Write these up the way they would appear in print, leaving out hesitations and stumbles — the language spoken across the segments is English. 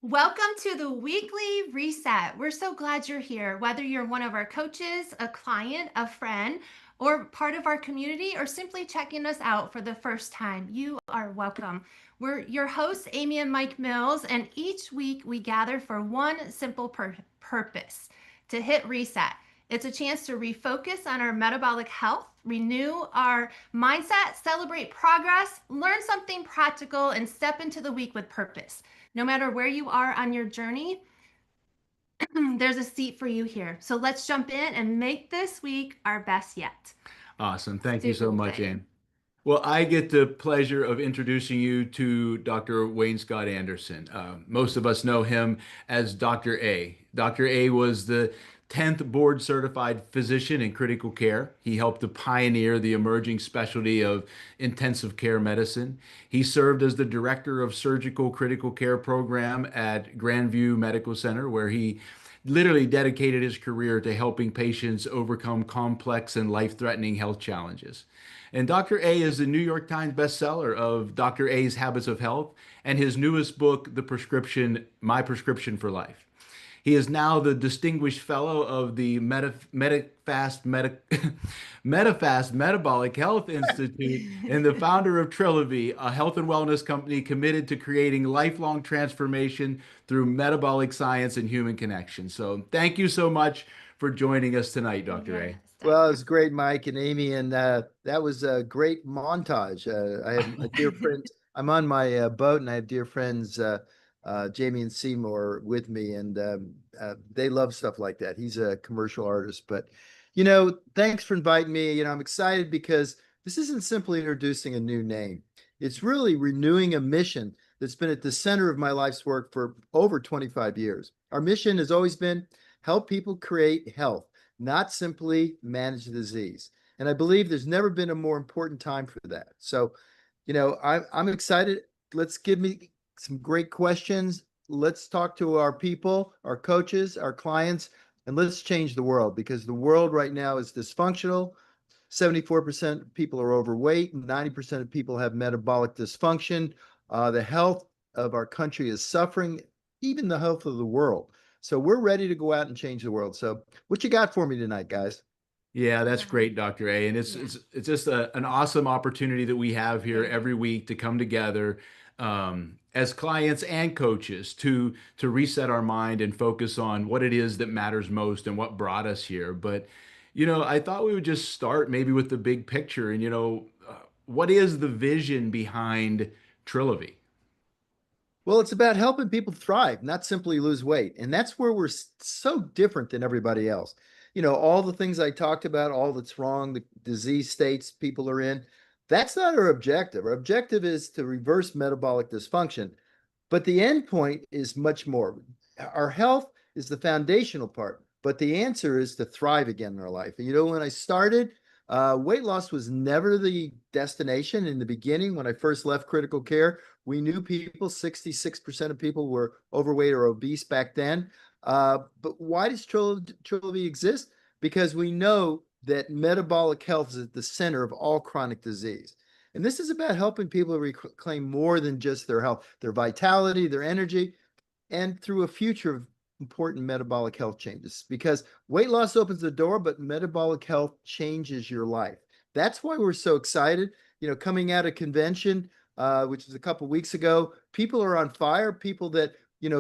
Welcome to the weekly reset. We're so glad you're here. Whether you're one of our coaches, a client, a friend, or part of our community, or simply checking us out for the first time, you are welcome. We're your hosts, Amy and Mike Mills, and each week we gather for one simple purpose: to hit reset. It's a chance to refocus on our metabolic health, renew our mindset, celebrate progress, learn something practical, and step into the week with purpose. No matter where you are on your journey, there's a seat for you here. So let's jump in and make this week our best yet. Awesome. Thank you so much, Ann. Well, I get the pleasure of introducing you to Dr. Wayne Scott Anderson. Most of us know him as Dr. A. Dr. A was the 10th board certified physician in critical care. He helped to pioneer the emerging specialty of intensive care medicine. He served as the director of surgical critical care program at Grandview Medical Center, where he literally dedicated his career to helping patients overcome complex and life-threatening health challenges. And Dr. A is the New York Times bestseller of Dr. A's Habits of Health and his newest book, My Prescription for Life. He is now the Distinguished Fellow of the Medifast Metabolic Health Institute and the founder of Trilivy, a health and wellness company committed to creating lifelong transformation through metabolic science and human connection. So thank you so much for joining us tonight, Dr. A. Well, it was great, Mike and Amy, and that was a great montage. I have a dear friend. I'm on my boat, and I have dear friends, Jamie and Seymour, with me, and they love stuff like that. He's a commercial artist, but thanks for inviting me. I'm excited because this isn't simply introducing a new name. It's really renewing a mission that's been at the center of my life's work for over 25 years. Our mission has always been help people create health, not simply manage the disease. And I believe there's never been a more important time for that. So, I'm excited. Let's give me some great questions. Let's talk to our people, our coaches, our clients, and let's change the world, because the world right now is dysfunctional. 74% of people are overweight. 90% of people have metabolic dysfunction. The health of our country is suffering, even the health of the world. So we're ready to go out and change the world. So what you got for me tonight, guys? Yeah, that's great, Dr. A. And it's just an awesome opportunity that we have here every week to come together as clients and coaches to reset our mind and focus on what it is that matters most and what brought us here. But, I thought we would just start maybe with the big picture. And, what is the vision behind Trilivy? Well, it's about helping people thrive, not simply lose weight. And that's where we're so different than everybody else. All the things I talked about, all that's wrong, the disease states people are in, that's not our objective. Our objective is to reverse metabolic dysfunction. But the end point is much more. Our health is the foundational part, but the answer is to thrive again in our life. And when I started, weight loss was never the destination. In the beginning, when I first left critical care, we knew 66% of people were overweight or obese back then. But why does Trilivy exist? Because we know that metabolic health is at the center of all chronic disease. And this is about helping people reclaim more than just their health, their vitality, their energy, and through a future of important metabolic health changes. Because weight loss opens the door, but metabolic health changes your life. That's why we're so excited. Coming out of convention, which was a couple weeks ago, people are on fire. People that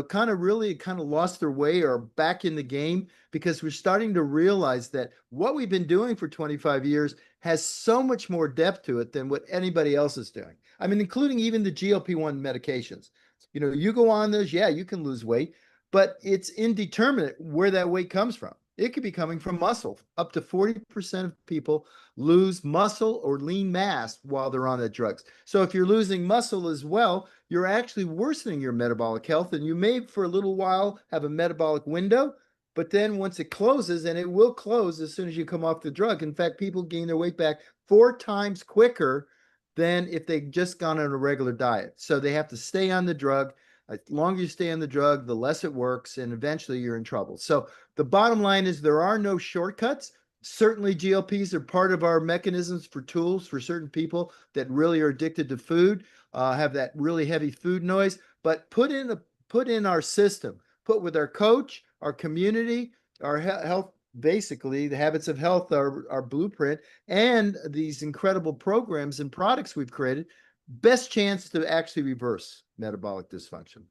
kind of really kind of lost their way are back in the game because we're starting to realize that what we've been doing for 25 years has so much more depth to it than what anybody else is doing. I mean, including even the GLP-1 medications. You go on those, yeah, you can lose weight, but it's indeterminate where that weight comes from. It could be coming from muscle. Up to 40% of people lose muscle or lean mass while they're on the drugs. So if you're losing muscle as well, you're actually worsening your metabolic health. And you may, for a little while, have a metabolic window, but then once it closes, and it will close as soon as you come off the drug. In fact, people gain their weight back 4 times quicker than if they'd just gone on a regular diet. So they have to stay on the drug. The longer you stay on the drug, the less it works, and eventually you're in trouble. So the bottom line is there are no shortcuts. Certainly GLPs are part of our mechanisms for tools for certain people that really are addicted to food, have that really heavy food noise, but put in our system, put with our coach, our community, our health, basically the habits of health, our blueprint, and these incredible programs and products we've created, best chance to actually reverse metabolic dysfunction.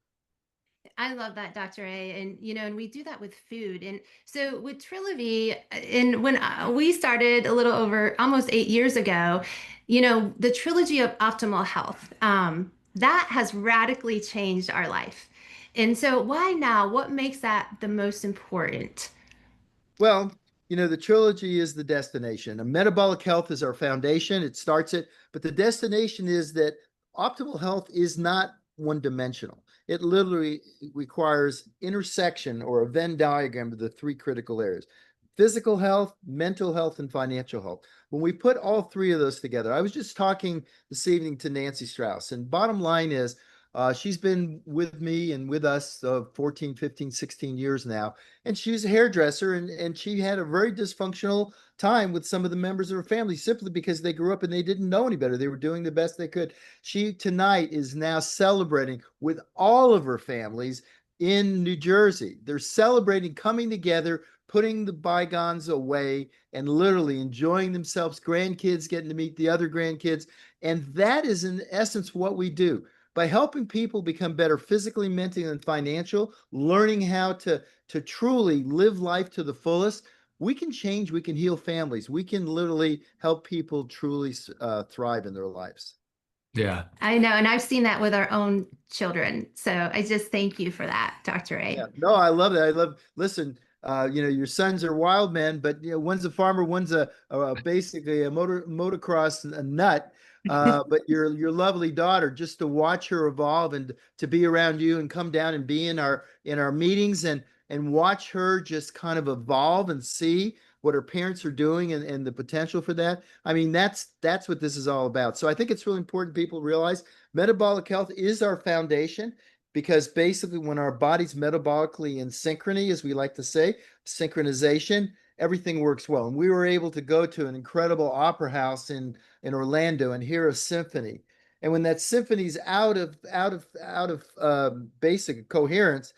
I love that, Dr. A. And we do that with food. And so with Trilivy, and when we started a little over almost 8 years ago, the trilogy of optimal health, that has radically changed our life. And so why now? What makes that the most important? Well, the trilogy is the destination. A metabolic health is our foundation. It starts it, but the destination is that optimal health is not one dimensional. It literally requires intersection or a Venn diagram of the three critical areas: physical health, mental health, and financial health. When we put all three of those together, I was just talking this evening to Nancy Strauss, and bottom line is, she's been with me and with us 14, 15, 16 years now. And she's a hairdresser, and she had a very dysfunctional time with some of the members of her family simply because they grew up and they didn't know any better. They were doing the best they could. She tonight is now celebrating with all of her families in New Jersey. They're celebrating coming together, putting the bygones away, and literally enjoying themselves, grandkids getting to meet the other grandkids. And that is in essence what we do by helping people become better physically, mentally, and financial, learning how to truly live life to the fullest. We can change, we can heal families. We can literally help people truly thrive in thetheir lives. Yeah. I know. And I've seen that with our own children. So I just thank you for that, Dr. A. Yeah, no, I love that. Listen, your sons are wild men, but one's a farmer, one's basically a motocross nut. But your lovely daughter, just to watch her evolve and to be around you and come down and be in our meetings and watch her just kind of evolve and see what her parents are doing and the potential for that. I mean, that's what this is all about. So I think it's really important people realize metabolic health is our foundation, because basically when our body's metabolically in synchrony, as we like to say, synchronization, everything works well. And we were able to go to an incredible opera house in Orlando and hear a symphony. And when that symphony's out of basic coherence,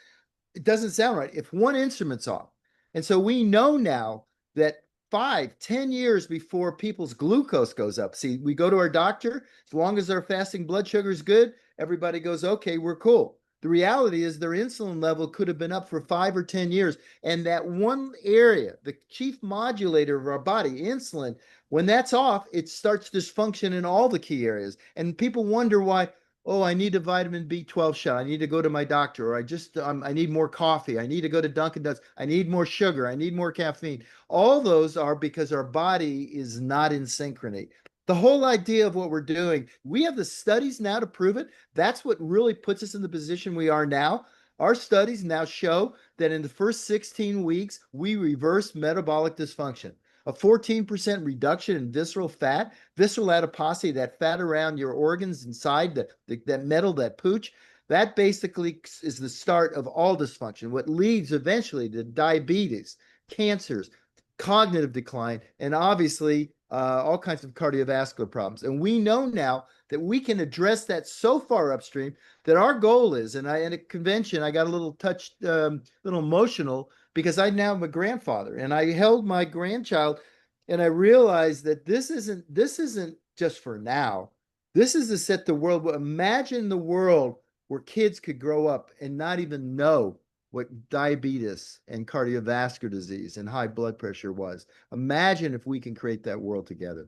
it doesn't sound right if one instrument's off. And so we know now that 5, 10 years before people's glucose goes up. See, we go to our doctor, as long as their fasting blood sugar is good, everybody goes, okay, we're cool. The reality is their insulin level could have been up for 5 or 10 years. And that one area, the chief modulator of our body, insulin, when that's off, it starts dysfunction in all the key areas. And people wonder why, oh, I need a vitamin B12 shot. I need to go to my doctor, or I need more coffee. I need to go to Dunkin' Donuts. I need more sugar. I need more caffeine. All those are because our body is not in synchrony. The whole idea of what we're doing, we have the studies now to prove it. That's what really puts us in the position we are now. Our studies now show that in the first 16 weeks, we reverse metabolic dysfunction. A 14% reduction in visceral fat, visceral adiposity, that fat around your organs inside, that metal, that pooch, that basically is the start of all dysfunction, what leads eventually to diabetes, cancers, cognitive decline, and obviously all kinds of cardiovascular problems. And we know now that we can address that so far upstream that our goal is, and I at a convention, I got a little touched, little emotional because I now am a grandfather and I held my grandchild and I realized that this isn't just for now. This is to set the world. Imagine the world where kids could grow up and not even know what diabetes and cardiovascular disease and high blood pressure was. Imagine if we can create that world together.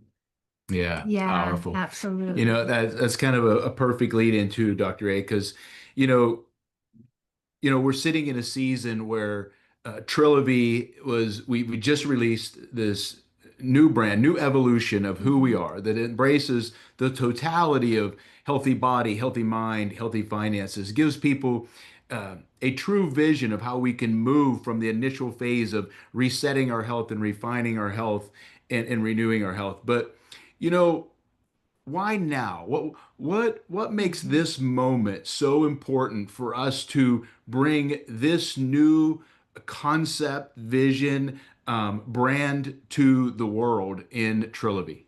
Yeah, Yeah, powerful. absolutely. That's kind of a perfect lead into Dr. A, because you know, we're sitting in a season where Trilivy we just released this new brand, new evolution of who we Mhm. are that embraces the totality of healthy body, healthy mind, healthy finances, gives people a true vision of how we can move from the initial phase of resetting our health and refining our health and renewing our health. But you know, why now? What makes Mhm. this moment so important for us to bring this new concept, vision, brand to the world in Trilivy?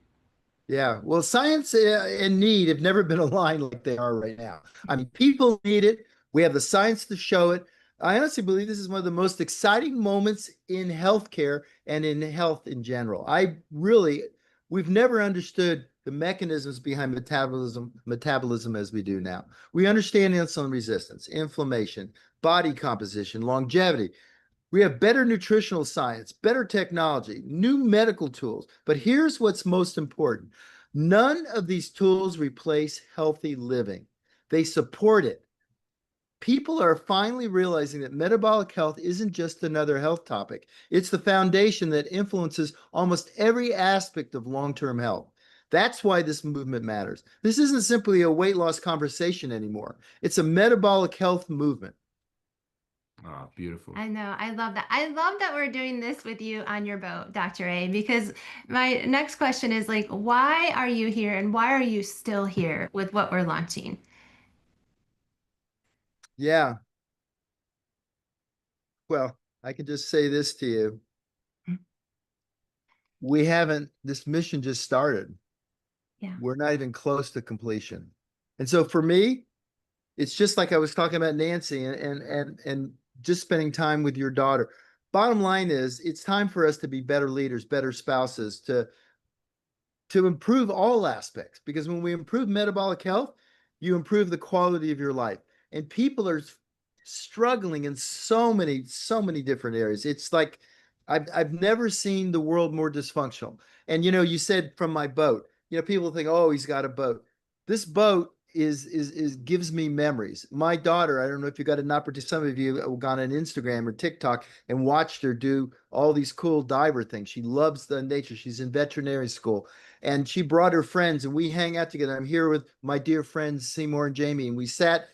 Yeah, well, science and need have never been aligned like they are right now. I mean, people need it. We have the science to show it. I honestly believe this is one of the most exciting moments in healthcare and in health in general. We've never understood the mechanisms behind metabolism as we do now. We understand insulin resistance, inflammation, body composition, longevity. We have better nutritional science, better technology, new medical tools. But here's what's most important: none of these tools replace healthy living, they support it. People are finally realizing that metabolic health isn't just another health topic, it's the foundation that influences almost every aspect of long term health. That's why this movement matters. This isn't simply a weight loss conversation anymore, it's a metabolic health movement. Ah, beautiful. I know. I love that. I love that we're doing this with you on your boat, Dr. A, because my next question is like, why are you here and why are you still here with what we're launching? Yeah, well, I can just say this to you. We haven't, this mission just started. Yeah. We're not even close to completion. And so for me, it's just like I was talking about Nancy and just spending time with your daughter. Bottom line is it's time for us to be better leaders, better spouses, to improve all aspects, because when we improve metabolic health, you improve the quality of your life. And people are struggling in so many different areas. It's like I've never seen the world more dysfunctional. And you said from my boat, people think, oh, he's got a boat. This boat is gives me memories. My daughter, I don't know if you got an opportunity, some of you have gone on Instagram or TikTok and watched her do all these cool diver things. She loves the nature. She's in veterinary school and she brought her friends and we hang out together. I'm here with my dear friends Seymour and Jamie, and we sat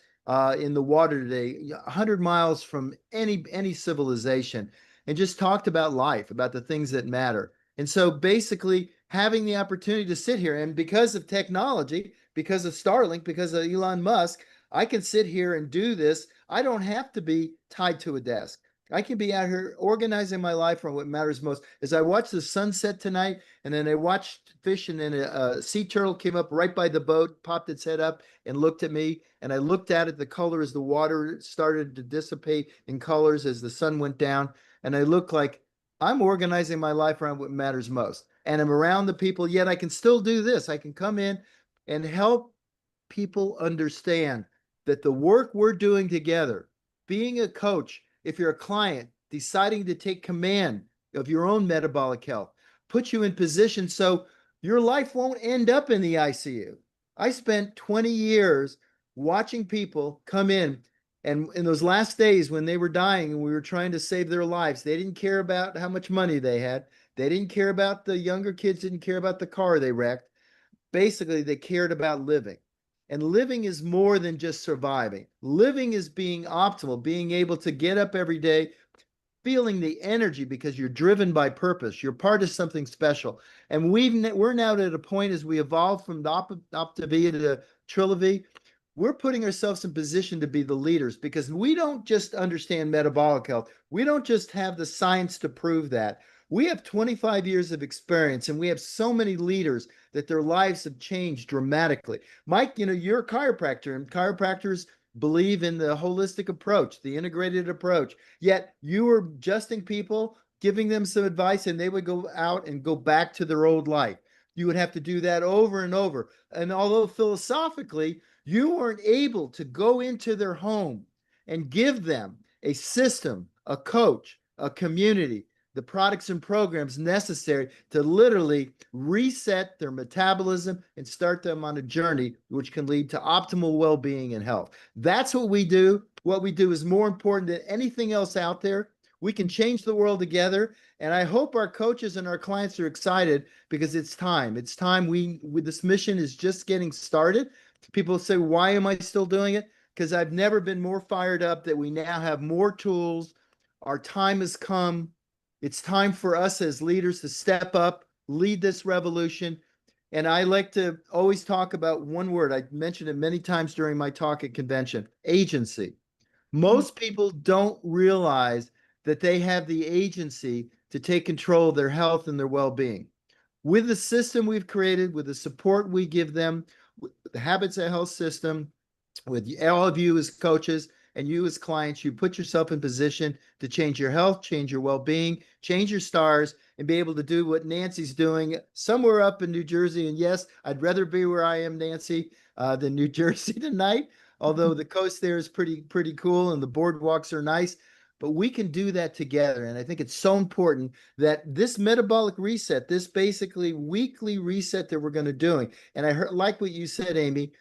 in the water today, 100 miles from any civilization, and just talked about life, about the things that matter. And so basically having the opportunity to sit here, and because of technology, because of Starlink, because of Elon Musk, I can sit here and do this. I don't have to be tied to a desk. I can be out here organizing my life on what matters most. As I watched the sunset tonight, and then I watched fish, and then a sea turtle came up right by the boat, popped its head up, and looked at me. And I looked at it, the color as the water started to dissipate in colors as the sun went down. And I looked like I'm organizing my life around what matters most. And I'm around the people, yet I can still do this. I can come in and help people understand that the work we're doing together, being a coach, if you're a client, deciding to take command of your own metabolic health, put you in position so your life won't end up in the ICU. I spent 20 years watching people come in, and in those last days when they were dying and we were trying to save their lives, they didn't care about how much money they had. They didn't care about the younger kids, didn't care about the car they wrecked. Basically, they cared about living. And living is more than just surviving. Living is being optimal, being able to get up every day, feeling the energy because you're driven by purpose. You're part of something special. And we're now at a point as we evolve from the Optavia to Trilivy, we're putting ourselves in position to be the leaders because we don't just understand metabolic health. We don't just have the science to prove that. We have 25 years of experience, and we have so many leaders that their lives have changed dramatically. Mike, you're a chiropractor, and chiropractors believe in the holistic approach, the integrated approach. Yet you were adjusting people, giving them some advice, and they would go out and go back to their old life. You would have to do that over and over. And although philosophically, you weren't able to go into their home and give them a system, a coach, a community, the products and programs necessary to literally reset their metabolism and start them on a journey which can lead to optimal well-being and health. That's what we do. What we do is more important than anything else out there. We can change the world together. And I hope our coaches and our clients are excited because it's time. It's time. This mission is just getting started. People say, why am I still doing it? Because I've never been more fired up that we now have more tools. Our time has come. It's time for us as leaders to step up, lead this revolution. And I like to always talk about one word. I mentioned it many times during my talk at convention: agency. Most people don't realize that they have the agency to take control of their health and their well-being. With the system we've created, with the support we give them, with the Habits of Health system, with all of you as coaches and you as clients, you put yourself in position to change your health, change your well-being, change your stars, and be able to do what Nancy's doing somewhere up in New Jersey. And yes, I'd rather be where I am, Nancy, than New Jersey tonight. Although the coast there is pretty cool and the boardwalks are nice, but we can do that together. And I think it's so important that this metabolic reset, this basically weekly reset that we're going to doing, and I heard, like what you said, Amy,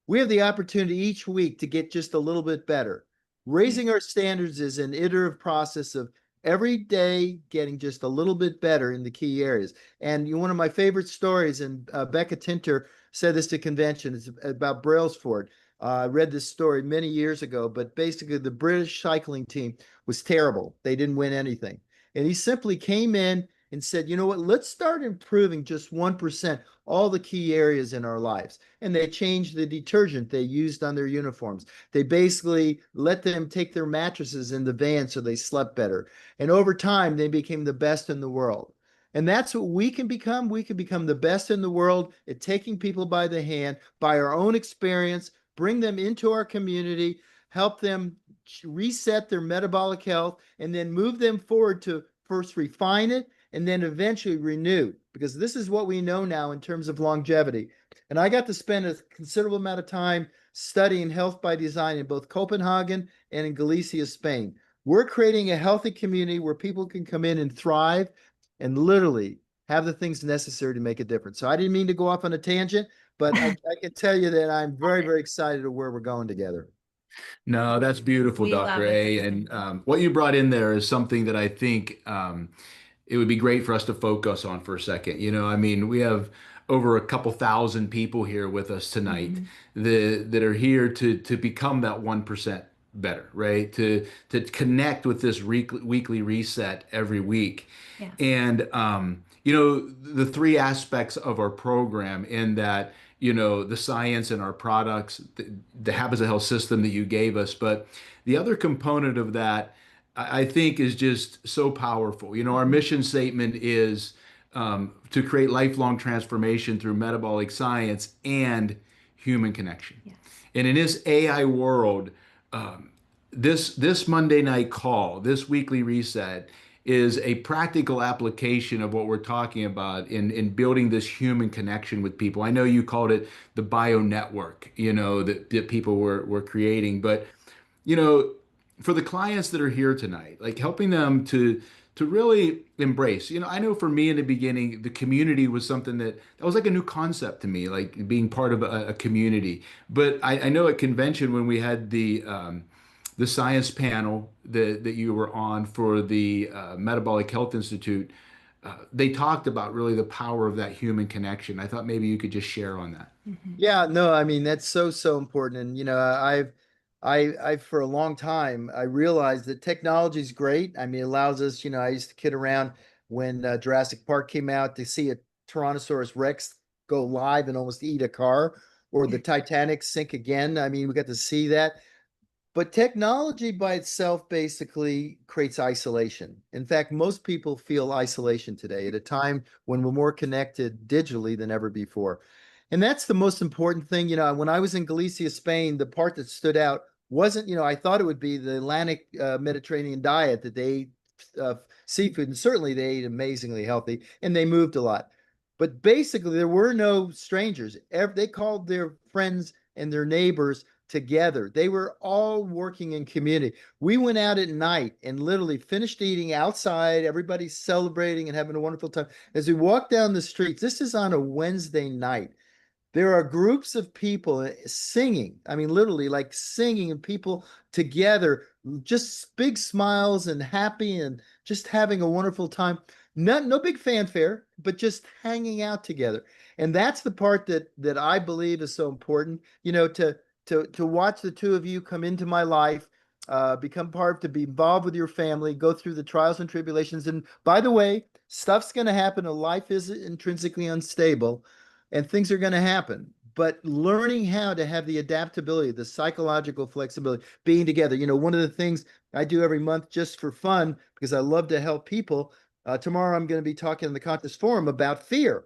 we have the opportunity each week to get just a little bit better. Raising our standards is an iterative process of every day getting just a little bit better in the key areas. And one of my favorite stories, and Becca Tinter said this to convention, is about Brailsford. I read this story many years ago, but basically the British cycling team was terrible. They didn't win anything. And he simply came in and said, you know what, let's start improving just 1% all the key areas in our lives. And they changed the detergent they used on their uniforms. They basically let them take their mattresses in the van so they slept better. And over time, they became the best in the world. And that's what we can become. We can become the best in the world at taking people by the hand, by our own experience, bring them into our community, help them reset their metabolic health, and then move them forward to first refine it and then eventually renew, because this is what we know now in terms of longevity. And I got to spend a considerable amount of time studying health by design in both Copenhagen and in Galicia, Spain. We're creating a healthy community where people can come in and thrive and literally have the things necessary to make a difference. So I didn't mean to go off on a tangent, but I can tell you that I'm very excited of where we're going together. No, that's beautiful, We love Dr. it. A. And what you brought in there is something that I think it would be great for us to focus on for a second. I mean, we have over a couple thousand people here with us tonight that are here to become that 1% better, right? To connect with this weekly reset every week. Yes. And the three aspects of our program in that, the science and our products, the habits of health system that you gave us. But the other component of that, I think, is just so powerful. Our mission statement is to create lifelong transformation through metabolic science and human connection. Yes. And in this AI world, this Monday night call, this weekly reset, is a practical application of what we're talking about in building this human connection with people. I know you called it the bio network, that people were creating, but you know, for the clients that are here tonight, like helping them to really embrace. I know for me in the beginning, the community was something that was like a new concept to me, like being part of a community. But I know at convention when we had the science panel that you were on for the Metabolic Health Institute, they talked about really the power of that human connection. I thought maybe you could just share on that. Yeah, no, I mean that's so important. And I for a long time I realized that technology is great. I mean, it allows us. I used to kid around when Jurassic Park came out to see a Tyrannosaurus Rex go live and almost eat a car, or the Titanic sink again. I mean, we got to see that. But technology by itself basically creates isolation. In fact, most people feel isolation today at a time when we're more connected digitally than ever before. And that's the most important thing. When I was in Galicia, Spain, the part that stood out wasn't, I thought it would be the Atlantic Mediterranean diet that they ate seafood, and certainly they ate amazingly healthy and they moved a lot. But basically, there were no strangers. They called their friends and their neighbors together. They were all working in community. We went out at night and literally finished eating outside. Everybody's celebrating and having a wonderful time. As we walked down the streets, this is on a Wednesday night. There are groups of people singing. I mean, literally like singing and people together, just big smiles and happy and just having a wonderful time. No big fanfare, but just hanging out together. And that's the part that I believe is so important, to watch the two of you come into my life, become part, to be involved with your family, go through the trials and tribulations. And by the way, stuff's going to happen. Life is intrinsically unstable and things are going to happen. But learning how to have the adaptability, the psychological flexibility, being together. One of the things I do every month just for fun, because I love to help people. Tomorrow I'm going to be talking in the Conscious Forum about fear.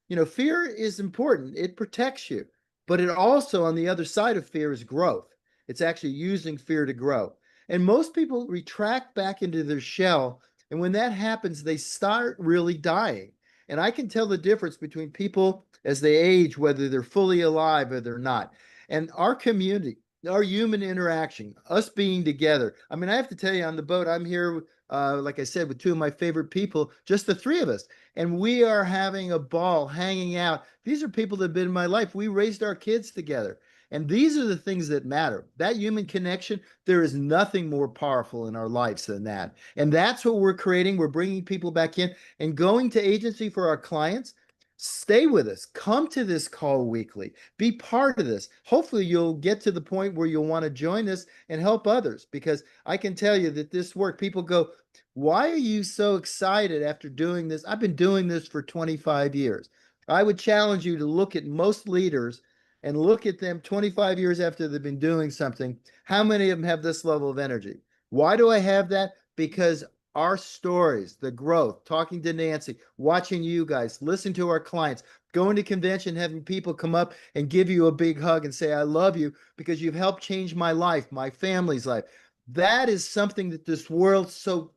Fear is important. It protects you. But it also, on the other side of fear, is growth. It's actually using fear to grow. And most people retract back into their shell. And when that happens, they start really dying. And I can tell the difference between people as they age, whether they're fully alive or they're not. And our community, our human interaction, us being together. I mean, I have to tell you, on the boat, I'm here, like I said, with two of my favorite people, just the three of us. And we are having a ball, hanging out. These are people that have been in my life. We raised our kids together. And these are the things that matter. That human connection, there is nothing more powerful in our lives than that. And that's what we're creating. We're bringing people back in and going to agency for our clients. Stay with us. Come to this call weekly. Be part of this. Hopefully, you'll get to the point where you'll want to join us and help others, because I can tell you that this work, people go, why are you so excited after doing this? I've been doing this for 25 years. I would challenge you to look at most leaders and look at them 25 years after they've been doing something. How many of them have this level of energy? Why do I have that? Because our stories, the growth, talking to Nancy, watching you guys, listening to our clients, going to convention, having people come up and give you a big hug and say, I love you because you've helped change my life, my family's life. That is something that this world so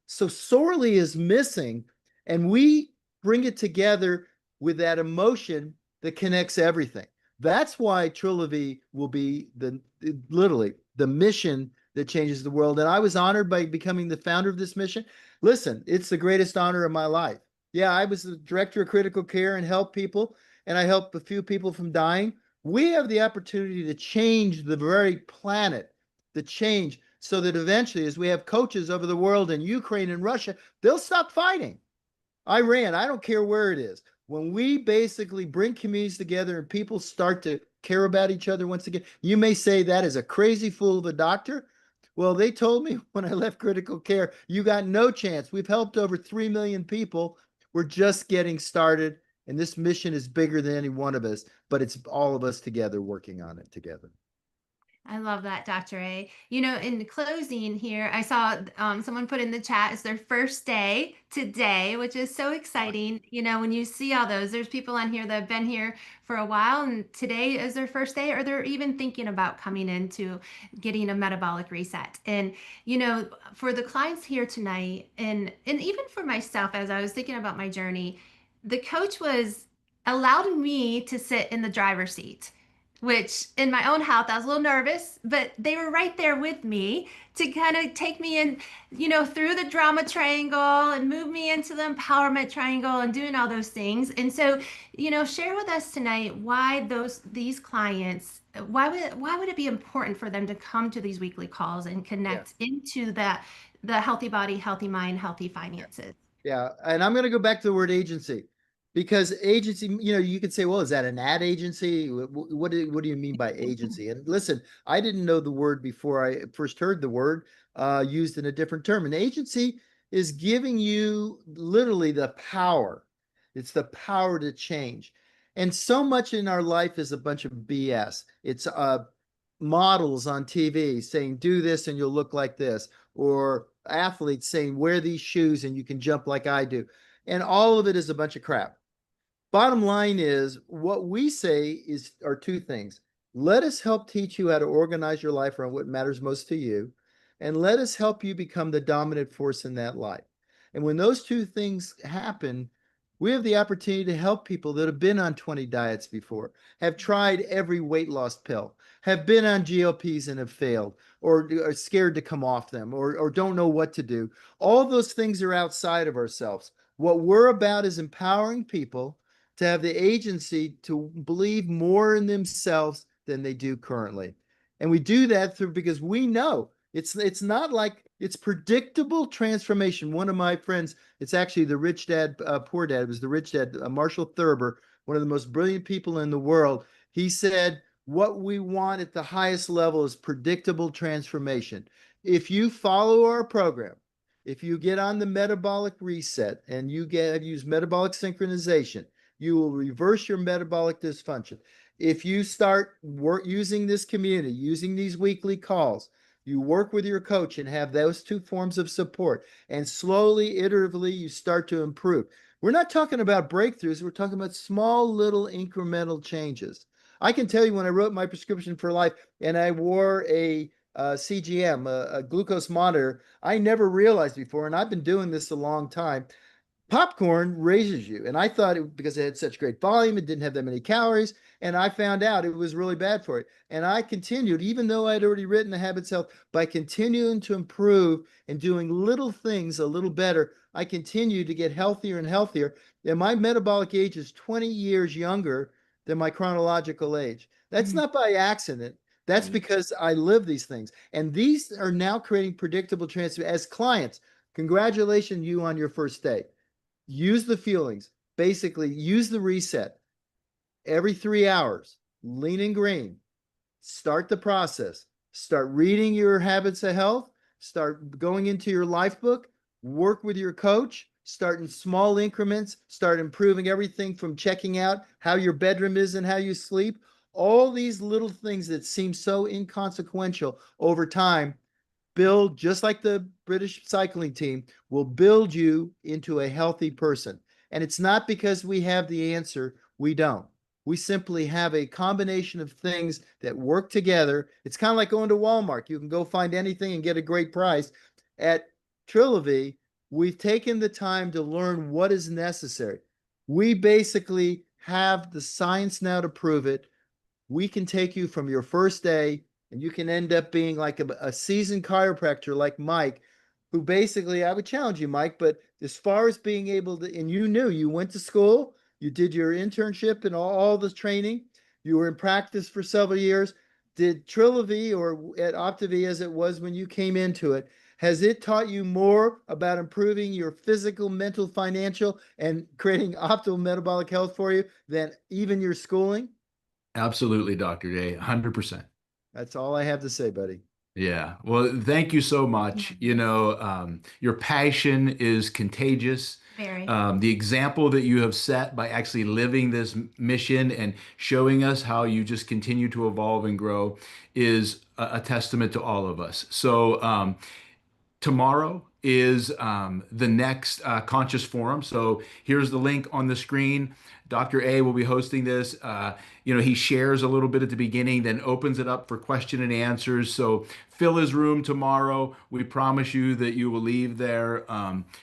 sorely is missing. And we bring it together with that emotion that connects everything. That's why Trilivy will be literally the mission that changes the world. And I was honored by becoming the founder of this mission. Listen, it's the greatest honor of my life. Yeah, I was the director of critical care and helped people, and I helped a few people from dying. We have the opportunity to change the very planet, the change, so that eventually, as we have coaches over the world in Ukraine and Russia, they'll stop fighting. Iran, I don't care where it is. When we basically bring communities together and people start to care about each other once again, you may say that is a crazy fool of a doctor. Well, they told me when I left critical care, you got no chance. We've helped over 3 million people. We're just getting started. And this mission is bigger than any one of us, but it's all of us together working on it together. I love that, Dr. A. In closing here, I saw someone put in the chat, it's their first day today, which is so exciting. When you see all those, there's people on here that have been here for a while, and today is their first day, or they're even thinking about coming into getting a metabolic reset. And, for the clients here tonight, and even for myself, as I was thinking about my journey, the coach was allowed me to sit in the driver's seat, which in my own health, I was a little nervous, but they were right there with me to kind of take me in, through the drama triangle and move me into the empowerment triangle and doing all those things. And so, share with us tonight why these clients, why would it be important for them to come to these weekly calls and Yeah. connect into the healthy body, healthy mind, healthy finances? Yeah, and I'm going to go back to the word agency, because agency, you could say, well, is that an ad agency? What do you mean by agency? And listen, I didn't know the word before I first heard the word used in a different term. An agency is giving you literally the power. It's the power to change. And so much in our life is a bunch of BS. It's models on TV saying, do this and you'll look like this, or athletes saying, wear these shoes and you can jump like I do. And all of it is a bunch of crap. Bottom line is what we say are two things. Let us help teach you how to organize your life around what matters most to you, and let us help you become the dominant force in that life. And when those two things happen, we have the opportunity to help people that have been on 20 diets before, have tried every weight loss pill, have been on GLPs and have failed, or are scared to come off them, or don't know what to do. All those things are outside of ourselves. What we're about is empowering people to have the agency to believe more in themselves than they do currently. And we do that through because we know it's not like it's predictable transformation. One of my friends, it's actually the Rich Dad, Poor Dad, it was the Rich Dad, Marshall Thurber, one of the most brilliant people in the world. He said, what we want at the highest level is predictable transformation. If you follow our program, if you get on the metabolic reset and you use metabolic synchronization, you will reverse your metabolic dysfunction. If you start using this community, using these weekly calls, you work with your coach and have those two forms of support, and slowly, iteratively, you start to improve. We're not talking about breakthroughs. We're talking about small, little incremental changes. I can tell you when I wrote my prescription for life and I wore a CGM, a glucose monitor, I never realized before, and I've been doing this a long time, popcorn raises you. And I thought because it had such great volume, it didn't have that many calories. And I found out it was really bad for you. And I continued, even though I'd already written The Habits Health, by continuing to improve and doing little things a little better, I continued to get healthier and healthier. And my metabolic age is 20 years younger than my chronological age. That's not by accident. That's because I live these things. And these are now creating predictable transfer as clients. Congratulations, you on your first day. Use the feelings. Basically, use the reset every 3 hours. Lean and green. Start the process. Start reading your habits of health. Start going into your life book. Work with your coach. Start in small increments. Start improving everything from checking out how your bedroom is and how you sleep. All these little things that seem so inconsequential over time build, just like the British cycling team, will build you into a healthy person. And it's not because we have the answer, we don't. We simply have a combination of things that work together. It's kind of like going to Walmart. You can go find anything and get a great price. At Trilivy, we've taken the time to learn what is necessary. We basically have the science now to prove it. We can take you from your first day and you can end up being like a seasoned chiropractor like Mike, who basically, I would challenge you, Mike, but as far as being able to, and you went to school, you did your internship and all the training, you were in practice for several years. Did Trilivy or at Optivy as it was when you came into it, has it taught you more about improving your physical, mental, financial, and creating optimal metabolic health for you than even your schooling? Absolutely, Dr. Day, 100%. That's all I have to say, buddy. Yeah. Well, thank you so much. Your passion is contagious. Very. The example that you have set by actually living this mission and showing us how you just continue to evolve and grow is a testament to all of us. So, tomorrow is the next Conscious Forum. So here's the link on the screen. Dr. A will be hosting this. He shares a little bit at the beginning, then opens it up for question and answers. So fill his room tomorrow. We promise you that you will leave there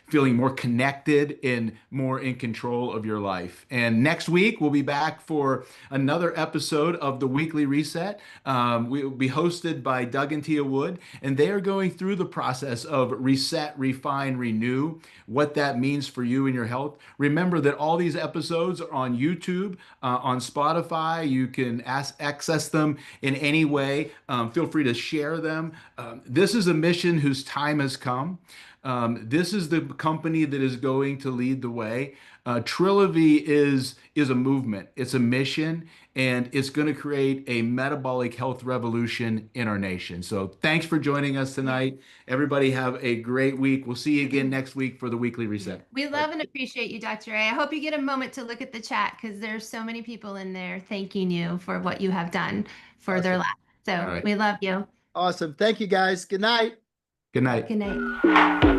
feeling more connected and more in control of your life. And next week, we'll be back for another episode of the Weekly Reset. We will be hosted by Doug and Tia Wood, and they are going through the process of reset, refine, renew, what that means for you and your health. Remember that all these episodes are on YouTube, on Spotify. You can access them in any way. Feel free to share them. This is a mission whose time has come. This is the company that is going to lead the way. Trilivy is a movement. It's a mission, and it's going to create a metabolic health revolution in our nation. So thanks for joining us tonight. Everybody have a great week. We'll see you again next week for the Weekly Reset. We love and appreciate you, Dr. A. I hope you get a moment to look at the chat because there's so many people in there thanking you for what you have done for their Awesome. life. So All right. we love you. Awesome. Thank you, guys. Good night. Good night. Good night.